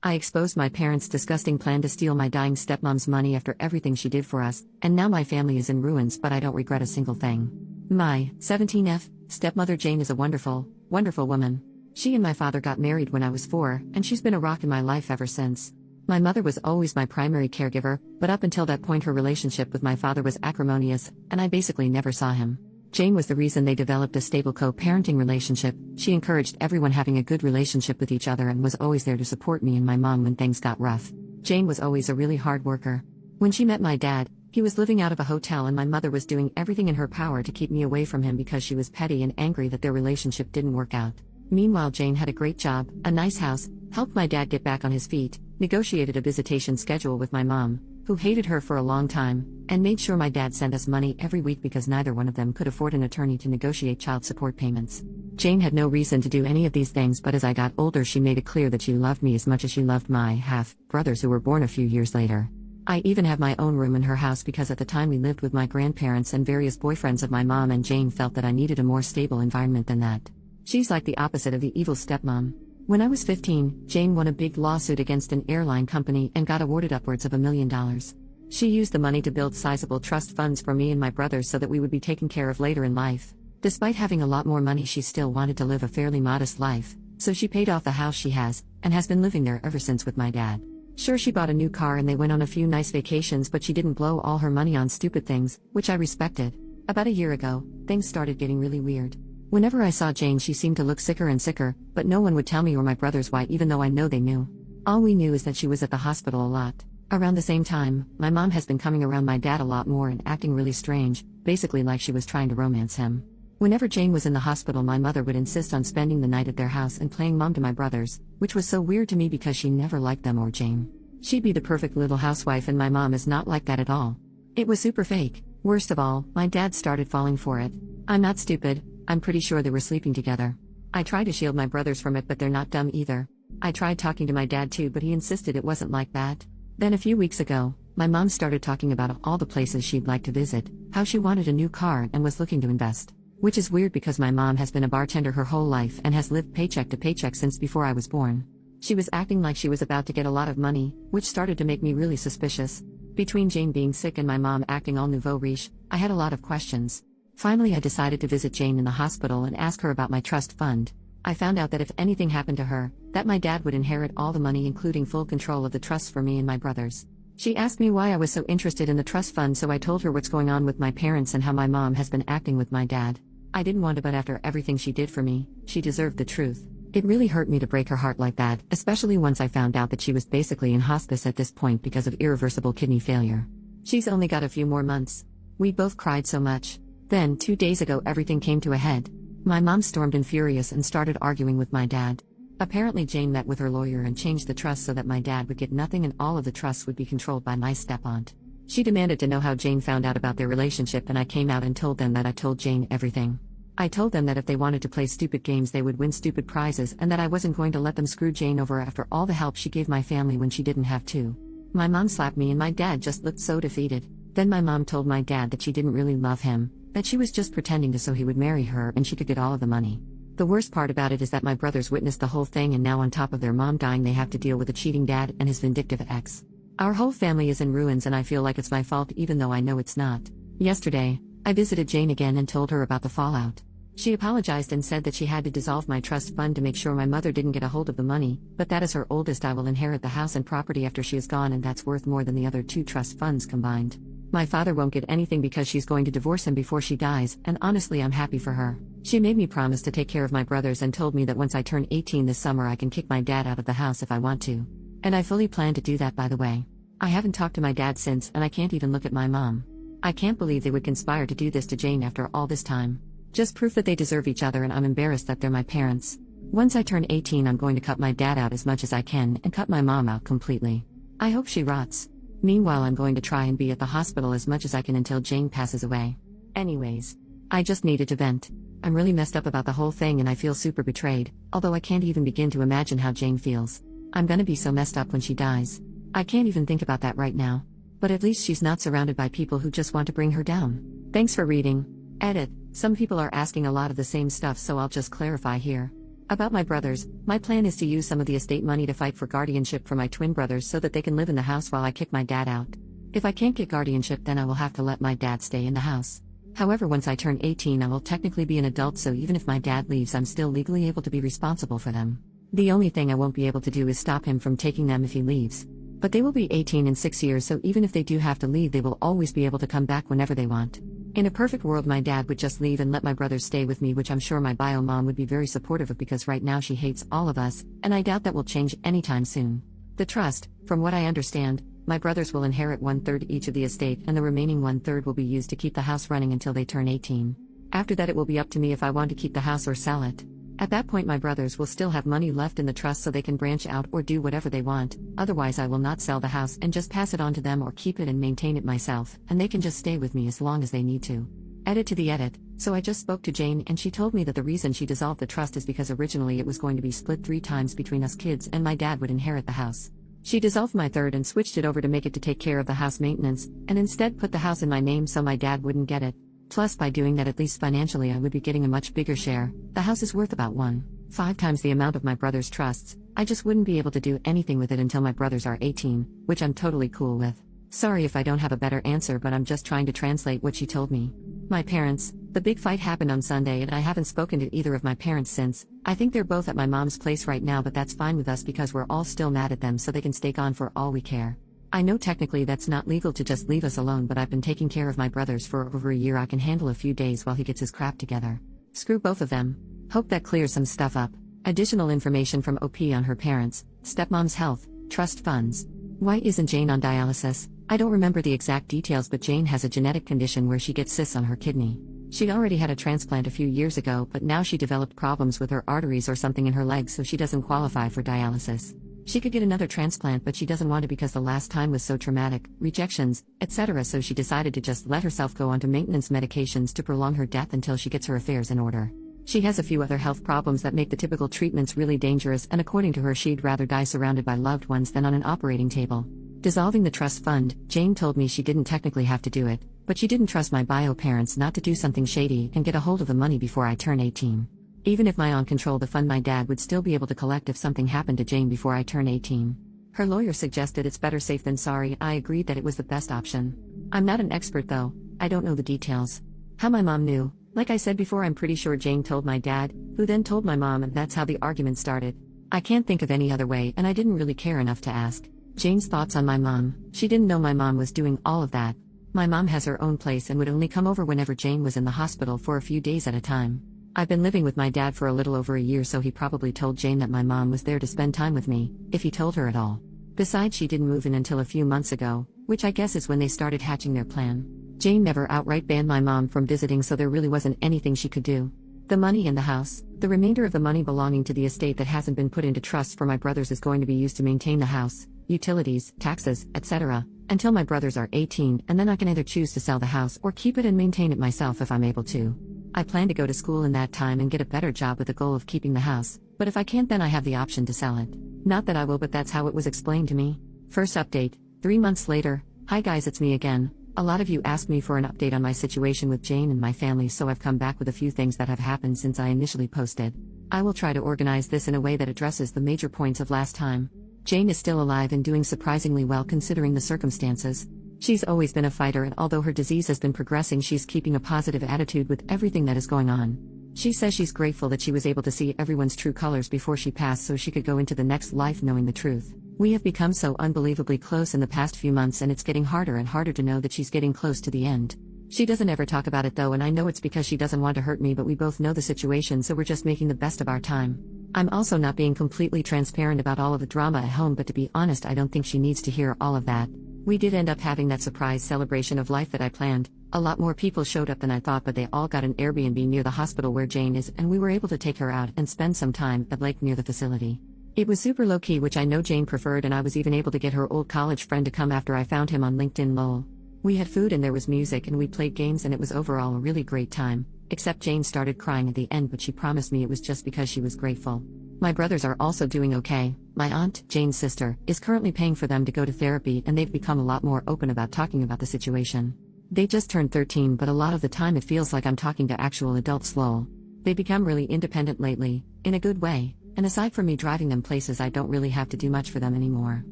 I exposed my parents' disgusting plan to steal my dying stepmom's money after everything she did for us, and now my family is in ruins, but I don't regret a single thing. My 17F stepmother Jane is a wonderful, wonderful woman. She and my father got married when I was 4, and she's been a rock in my life ever since. My mother was always my primary caregiver, but up until that point her relationship with my father was acrimonious, and I basically never saw him. Jane was the reason they developed a stable co-parenting relationship. She encouraged everyone having a good relationship with each other and was always there to support me and my mom when things got rough. Jane was always a really hard worker. When she met my dad, he was living out of a hotel and my mother was doing everything in her power to keep me away from him because she was petty and angry that their relationship didn't work out. Meanwhile, Jane had a great job, a nice house, helped my dad get back on his feet, negotiated a visitation schedule with my mom, who hated her for a long time, and made sure my dad sent us money every week because neither one of them could afford an attorney to negotiate child support payments. Jane had no reason to do any of these things, but as I got older she made it clear that she loved me as much as she loved my half-brothers who were born a few years later. I even have my own room in her house because at the time we lived with my grandparents and various boyfriends of my mom, and Jane felt that I needed a more stable environment than that. She's like the opposite of the evil stepmom. When I was 15, Jane won a big lawsuit against an airline company and got awarded upwards of $1 million. She used the money to build sizable trust funds for me and my brothers so that we would be taken care of later in life. Despite having a lot more money, she still wanted to live a fairly modest life, so she paid off the house she has, and has been living there ever since with my dad. Sure, she bought a new car and they went on a few nice vacations, but she didn't blow all her money on stupid things, which I respected. About a year ago, things started getting really weird. Whenever I saw Jane she seemed to look sicker and sicker, but no one would tell me or my brothers why, even though I know they knew. All we knew is that she was at the hospital a lot. Around the same time, my mom has been coming around my dad a lot more and acting really strange, basically like she was trying to romance him. Whenever Jane was in the hospital my mother would insist on spending the night at their house and playing mom to my brothers, which was so weird to me because she never liked them or Jane. She'd be the perfect little housewife and my mom is not like that at all. It was super fake. Worst of all, my dad started falling for it. I'm not stupid. I'm pretty sure they were sleeping together. I tried to shield my brothers from it, but they're not dumb either. I tried talking to my dad too, but he insisted it wasn't like that. Then a few weeks ago, my mom started talking about all the places she'd like to visit, how she wanted a new car and was looking to invest. Which is weird because my mom has been a bartender her whole life and has lived paycheck to paycheck since before I was born. She was acting like she was about to get a lot of money, which started to make me really suspicious. Between Jane being sick and my mom acting all nouveau riche, I had a lot of questions. Finally, I decided to visit Jane in the hospital and ask her about my trust fund. I found out that if anything happened to her, that my dad would inherit all the money, including full control of the trust for me and my brothers. She asked me why I was so interested in the trust fund, so I told her what's going on with my parents and how my mom has been acting with my dad. I didn't want to, but after everything she did for me, she deserved the truth. It really hurt me to break her heart like that, especially once I found out that she was basically in hospice at this point because of irreversible kidney failure. She's only got a few more months. We both cried so much. Then, 2 days ago, everything came to a head. My mom stormed in furious and started arguing with my dad. Apparently Jane met with her lawyer and changed the trust so that my dad would get nothing and all of the trusts would be controlled by my step-aunt. She demanded to know how Jane found out about their relationship, and I came out and told them that I told Jane everything. I told them that if they wanted to play stupid games they would win stupid prizes, and that I wasn't going to let them screw Jane over after all the help she gave my family when she didn't have to. My mom slapped me and my dad just looked so defeated. Then my mom told my dad that she didn't really love him, that she was just pretending to so he would marry her and she could get all of the money. The worst part about it is that my brothers witnessed the whole thing, and now on top of their mom dying they have to deal with a cheating dad and his vindictive ex. Our whole family is in ruins and I feel like it's my fault even though I know it's not. Yesterday, I visited Jane again and told her about the fallout. She apologized and said that she had to dissolve my trust fund to make sure my mother didn't get a hold of the money, but that as her oldest I will inherit the house and property after she is gone, and that's worth more than the other 2 trust funds combined. My father won't get anything because she's going to divorce him before she dies, and honestly I'm happy for her. She made me promise to take care of my brothers and told me that once I turn 18 this summer I can kick my dad out of the house if I want to. And I fully plan to do that, by the way. I haven't talked to my dad since, and I can't even look at my mom. I can't believe they would conspire to do this to Jane after all this time. Just proof that they deserve each other, and I'm embarrassed that they're my parents. Once I turn 18 I'm going to cut my dad out as much as I can and cut my mom out completely. I hope she rots. Meanwhile I'm going to try and be at the hospital as much as I can until Jane passes away. Anyways, I just needed to vent. I'm really messed up about the whole thing and I feel super betrayed, although I can't even begin to imagine how Jane feels. I'm gonna be so messed up when she dies. I can't even think about that right now. But at least she's not surrounded by people who just want to bring her down. Thanks for reading. Edit. Some people are asking a lot of the same stuff, so I'll just clarify here. About my brothers, my plan is to use some of the estate money to fight for guardianship for my twin brothers so that they can live in the house while I kick my dad out. If I can't get guardianship, then I will have to let my dad stay in the house. However, once I turn 18, I will technically be an adult, so even if my dad leaves, I'm still legally able to be responsible for them. The only thing I won't be able to do is stop him from taking them if he leaves. But they will be 18 in 6 years, so even if they do have to leave, they will always be able to come back whenever they want. In a perfect world, my dad would just leave and let my brothers stay with me, which I'm sure my bio mom would be very supportive of, because right now she hates all of us, and I doubt that will change anytime soon. The trust, from what I understand, my brothers will inherit 1/3 each of the estate, and the remaining 1/3 will be used to keep the house running until they turn 18. After that, it will be up to me if I want to keep the house or sell it. At that point, my brothers will still have money left in the trust, so they can branch out or do whatever they want. Otherwise, I will not sell the house and just pass it on to them, or keep it and maintain it myself, and they can just stay with me as long as they need to. Edit to the edit. So I just spoke to Jane, and she told me that the reason she dissolved the trust is because originally it was going to be split 3 times between us kids, and my dad would inherit the house. She dissolved my third and switched it over to make it to take care of the house maintenance, and instead put the house in my name so my dad wouldn't get it. Plus, by doing that, at least financially, I would be getting a much bigger share. The house is worth about 1.5 times the amount of my brother's trusts. I just wouldn't be able to do anything with it until my brothers are 18, which I'm totally cool with. Sorry if I don't have a better answer, but I'm just trying to translate what she told me. My parents, the big fight happened on Sunday, and I haven't spoken to either of my parents since. I think they're both at my mom's place right now, but that's fine with us because we're all still mad at them, so they can stay gone for all we care. I know technically that's not legal to just leave us alone, but I've been taking care of my brothers for over a year. I can handle a few days while he gets his crap together. Screw both of them. Hope that clears some stuff up. Additional information from OP on her parents, stepmom's health, trust funds. Why isn't Jane on dialysis? I don't remember the exact details, but Jane has a genetic condition where she gets cysts on her kidney. She already had a transplant a few years ago, but now she developed problems with her arteries or something in her legs, so she doesn't qualify for dialysis. She could get another transplant, but she doesn't want to because the last time was so traumatic, rejections, etc., so she decided to just let herself go onto maintenance medications to prolong her death until she gets her affairs in order. She has a few other health problems that make the typical treatments really dangerous, and according to her, she'd rather die surrounded by loved ones than on an operating table. Dissolving the trust fund, Jane told me she didn't technically have to do it, but she didn't trust my bio parents not to do something shady and get a hold of the money before I turn 18. Even if my aunt controlled the fund, my dad would still be able to collect if something happened to Jane before I turn 18. Her lawyer suggested it's better safe than sorry. I agreed that it was the best option. I'm not an expert though, I don't know the details. How my mom knew, like I said before, I'm pretty sure Jane told my dad, who then told my mom, and that's how the argument started. I can't think of any other way, and I didn't really care enough to ask. Jane's thoughts on my mom. She didn't know my mom was doing all of that. My mom has her own place and would only come over whenever Jane was in the hospital for a few days at a time. I've been living with my dad for a little over a year, so he probably told Jane that my mom was there to spend time with me, if he told her at all. Besides, she didn't move in until a few months ago, which I guess is when they started hatching their plan. Jane never outright banned my mom from visiting, so there really wasn't anything she could do. The money in the house, the remainder of the money belonging to the estate that hasn't been put into trust for my brothers, is going to be used to maintain the house, utilities, taxes, etc., until my brothers are 18, and then I can either choose to sell the house or keep it and maintain it myself if I'm able to. I plan to go to school in that time and get a better job with the goal of keeping the house, but if I can't, then I have the option to sell it. Not that I will, but that's how it was explained to me. First update, 3 months later. Hi guys, it's me again. A lot of you asked me for an update on my situation with Jane and my family, so I've come back with a few things that have happened since I initially posted. I will try to organize this in a way that addresses the major points of last time. Jane is still alive and doing surprisingly well considering the circumstances. She's always been a fighter, and although her disease has been progressing, she's keeping a positive attitude with everything that is going on. She says she's grateful that she was able to see everyone's true colors before she passed, so she could go into the next life knowing the truth. We have become so unbelievably close in the past few months, and it's getting harder and harder to know that she's getting close to the end. She doesn't ever talk about it though, and I know it's because she doesn't want to hurt me, but we both know the situation, so we're just making the best of our time. I'm also not being completely transparent about all of the drama at home, but to be honest, I don't think she needs to hear all of that. We did end up having that surprise celebration of life that I planned. A lot more people showed up than I thought, but they all got an Airbnb near the hospital where Jane is, and we were able to take her out and spend some time at lake near the facility. It was super low-key, which I know Jane preferred, and I was even able to get her old college friend to come after I found him on LinkedIn lol. We had food and there was music and we played games, and it was overall a really great time, except Jane started crying at the end, but she promised me it was just because she was grateful. My brothers are also doing okay. My aunt, Jane's sister, is currently paying for them to go to therapy, and they've become a lot more open about talking about the situation. They just turned 13, but a lot of the time it feels like I'm talking to actual adults lol. They become really independent lately, in a good way, and aside from me driving them places, I don't really have to do much for them anymore.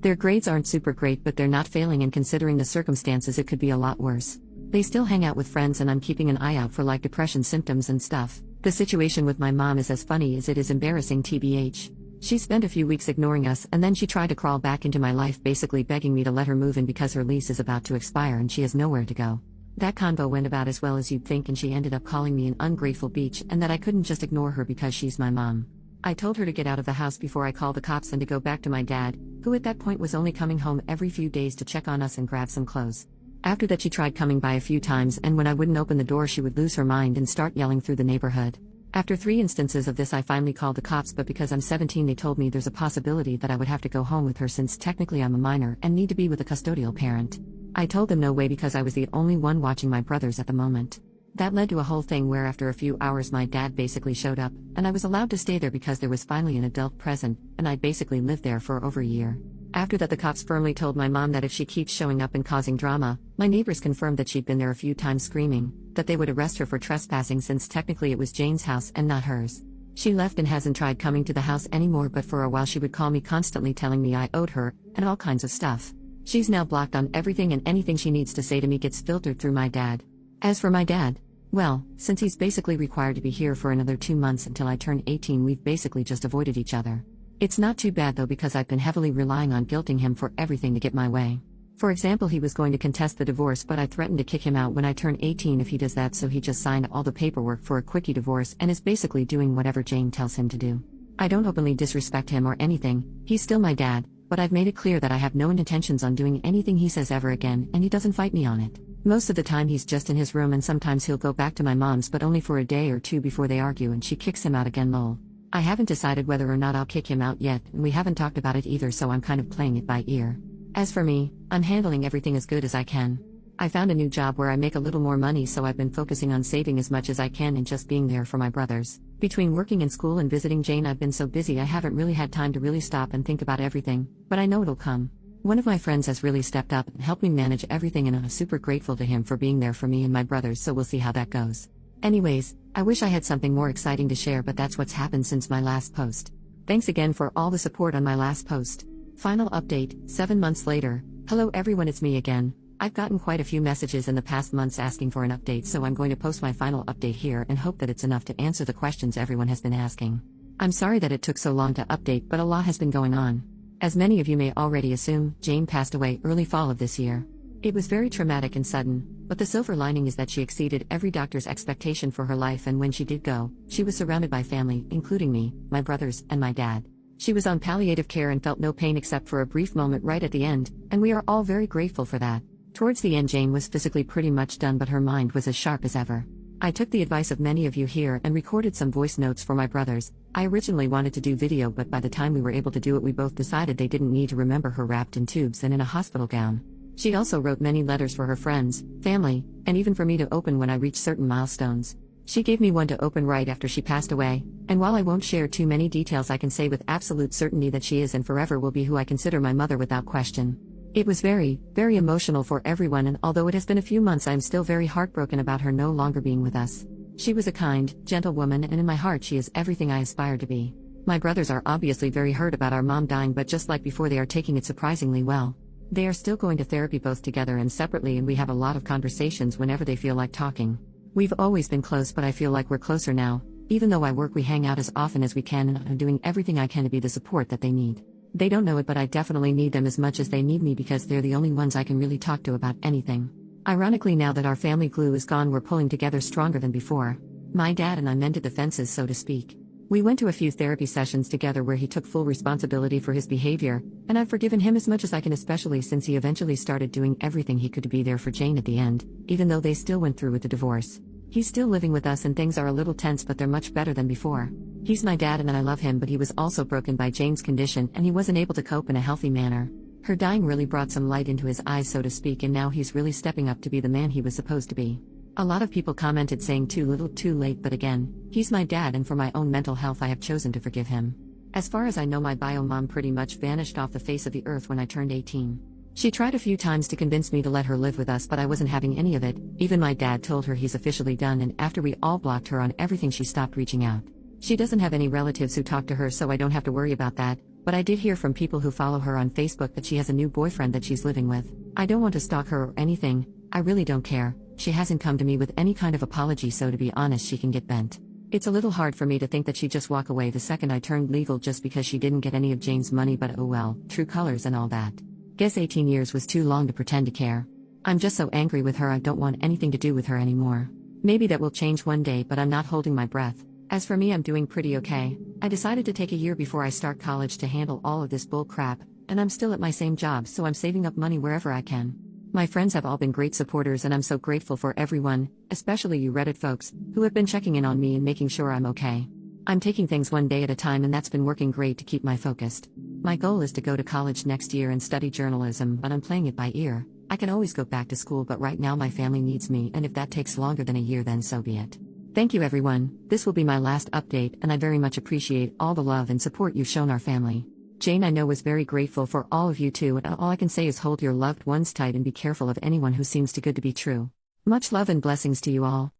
Their grades aren't super great, but they're not failing, and considering the circumstances it could be a lot worse. They still hang out with friends, and I'm keeping an eye out for like depression symptoms and stuff. The situation with my mom is as funny as it is embarrassing, TBH. She spent a few weeks ignoring us, and then she tried to crawl back into my life, basically begging me to let her move in because her lease is about to expire and she has nowhere to go. That convo went about as well as you'd think, and she ended up calling me an ungrateful beach and that I couldn't just ignore her because she's my mom. I told her to get out of the house before I called the cops and to go back to my dad, who at that point was only coming home every few days to check on us and grab some clothes. After that, she tried coming by a few times, and when I wouldn't open the door she would lose her mind and start yelling through the neighborhood. After 3 instances of this, I finally called the cops, but because I'm 17 they told me there's a possibility that I would have to go home with her since technically I'm a minor and need to be with a custodial parent. I told them no way because I was the only one watching my brothers at the moment. That led to a whole thing where after a few hours my dad basically showed up, and I was allowed to stay there because there was finally an adult present, and I'd basically lived there for over a year. After that, the cops firmly told my mom that if she keeps showing up and causing drama, my neighbors confirmed that she'd been there a few times screaming, that they would arrest her for trespassing since technically it was Jane's house and not hers. She left and hasn't tried coming to the house anymore, but for a while she would call me constantly telling me I owed her, and all kinds of stuff. She's now blocked on everything, and anything she needs to say to me gets filtered through my dad. As for my dad, well, since he's basically required to be here for another 2 months until I turn 18, we've basically just avoided each other. It's not too bad though, because I've been heavily relying on guilting him for everything to get my way. For example, he was going to contest the divorce, but I threatened to kick him out when I turn 18 if he does that, so he just signed all the paperwork for a quickie divorce and is basically doing whatever Jane tells him to do. I don't openly disrespect him or anything, he's still my dad, but I've made it clear that I have no intentions on doing anything he says ever again, and he doesn't fight me on it. Most of the time he's just in his room, and sometimes he'll go back to my mom's, but only for a day or two before they argue and she kicks him out again, lol. I haven't decided whether or not I'll kick him out yet, and we haven't talked about it either, so I'm kind of playing it by ear. As for me, I'm handling everything as good as I can. I found a new job where I make a little more money, so I've been focusing on saving as much as I can and just being there for my brothers. Between working in school and visiting Jane, I've been so busy I haven't really had time to really stop and think about everything, but I know it'll come. One of my friends has really stepped up and helped me manage everything, and I'm super grateful to him for being there for me and my brothers, so we'll see how that goes. Anyways, I wish I had something more exciting to share, but that's what's happened since my last post. Thanks again for all the support on my last post. Final update, 7 months later. Hello everyone, it's me again. I've gotten quite a few messages in the past months asking for an update, so I'm going to post my final update here and hope that it's enough to answer the questions everyone has been asking. I'm sorry that it took so long to update, but a lot has been going on. As many of you may already assume, Jane passed away early fall of this year. It was very traumatic and sudden, but the silver lining is that she exceeded every doctor's expectation for her life, and when she did go, she was surrounded by family, including me, my brothers, and my dad. She was on palliative care and felt no pain except for a brief moment right at the end, and we are all very grateful for that. Towards the end, Jane was physically pretty much done, but her mind was as sharp as ever. I took the advice of many of you here and recorded some voice notes for my brothers. I originally wanted to do video, but by the time we were able to do it, we both decided they didn't need to remember her wrapped in tubes and in a hospital gown. She also wrote many letters for her friends, family, and even for me to open when I reached certain milestones. She gave me one to open right after she passed away, and while I won't share too many details, I can say with absolute certainty that she is and forever will be who I consider my mother without question. It was very, very emotional for everyone, and although it has been a few months, I am still very heartbroken about her no longer being with us. She was a kind, gentle woman, and in my heart she is everything I aspire to be. My brothers are obviously very hurt about our mom dying, but just like before, they are taking it surprisingly well. They are still going to therapy both together and separately, and we have a lot of conversations whenever they feel like talking. We've always been close, but I feel like we're closer now. Even though I work, we hang out as often as we can, and I'm doing everything I can to be the support that they need. They don't know it, but I definitely need them as much as they need me, because they're the only ones I can really talk to about anything. Ironically, now that our family glue is gone, we're pulling together stronger than before. My dad and I mended the fences, so to speak. We went to a few therapy sessions together where he took full responsibility for his behavior, and I've forgiven him as much as I can, especially since he eventually started doing everything he could to be there for Jane at the end, even though they still went through with the divorce. He's still living with us and things are a little tense, but they're much better than before. He's my dad and I love him, but he was also broken by Jane's condition and he wasn't able to cope in a healthy manner. Her dying really brought some light into his eyes, so to speak, and now he's really stepping up to be the man he was supposed to be. A lot of people commented saying too little too late, but again, he's my dad, and for my own mental health I have chosen to forgive him. As far as I know, my bio mom pretty much vanished off the face of the earth when I turned 18. She tried a few times to convince me to let her live with us, but I wasn't having any of it. Even my dad told her he's officially done, and after we all blocked her on everything, she stopped reaching out. She doesn't have any relatives who talk to her, so I don't have to worry about that, but I did hear from people who follow her on Facebook that she has a new boyfriend that she's living with. I don't want to stalk her or anything, I really don't care. She hasn't come to me with any kind of apology, so to be honest, she can get bent. It's a little hard for me to think that she'd just walk away the second I turned legal just because she didn't get any of Jane's money, but oh well, true colors and all that. Guess 18 years was too long to pretend to care. I'm just so angry with her, I don't want anything to do with her anymore. Maybe that will change one day, but I'm not holding my breath. As for me, I'm doing pretty okay. I decided to take a year before I start college to handle all of this bull crap, and I'm still at my same job, so I'm saving up money wherever I can. My friends have all been great supporters, and I'm so grateful for everyone, especially you Reddit folks, who have been checking in on me and making sure I'm okay. I'm taking things one day at a time, and that's been working great to keep me focused. My goal is to go to college next year and study journalism, but I'm playing it by ear. I can always go back to school, but right now my family needs me, and if that takes longer than a year, then so be it. Thank you everyone, this will be my last update, and I very much appreciate all the love and support you've shown our family. Jane, I know, was very grateful for all of you too, and all I can say is hold your loved ones tight and be careful of anyone who seems too good to be true. Much love and blessings to you all.